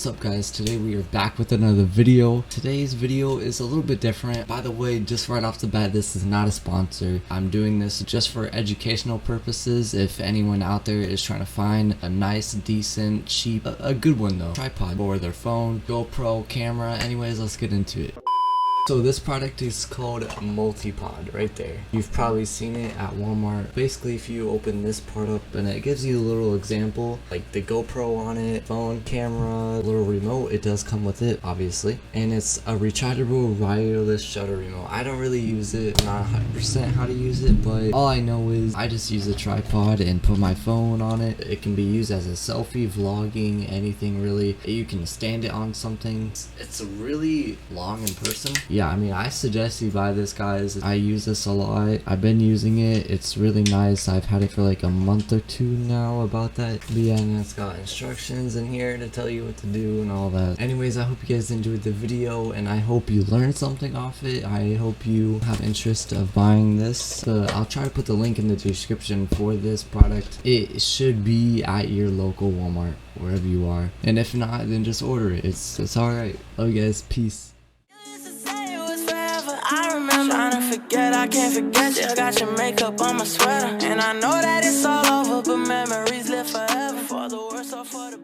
What's up guys, today we are back with another video. Today's video is a little bit different. By the way, just right off the bat, this is not a sponsor. I'm doing this just for educational purposes. If anyone out there is trying to find a nice, decent, cheap, a good one though, tripod for their phone, GoPro, camera, anyways, let's get into it. So this product is called MULTIPOD right there. You've probably seen it at Walmart. Basically, if you open this part up and it gives you a little example, like the GoPro on it, phone, camera, little remote, it does come with it, obviously. And it's a rechargeable wireless shutter remote. I don't really use it, I'm not 100% how to use it, but all I know is I just use a tripod and put my phone on it. It can be used as a selfie, vlogging, anything really. You can stand it on something. It's really long in person. Yeah, I mean, I suggest you buy this, guys. I use this a lot. I've been using it. It's really nice. I've had it for like a month or two now, about that. But yeah, and it's got instructions in here to tell you what to do and all that. Anyways, I hope you guys enjoyed the video and I hope you learned something off it. I hope you have interest of buying this. I'll try to put the link in the description for this product. It should be at your local Walmart, wherever you are. And if not, then just order it. It's alright. Love you guys. Peace. I remember trying to forget, I can't forget you. Got your makeup on my sweater, and I know that it's all over, but memories live forever. For the worse or for the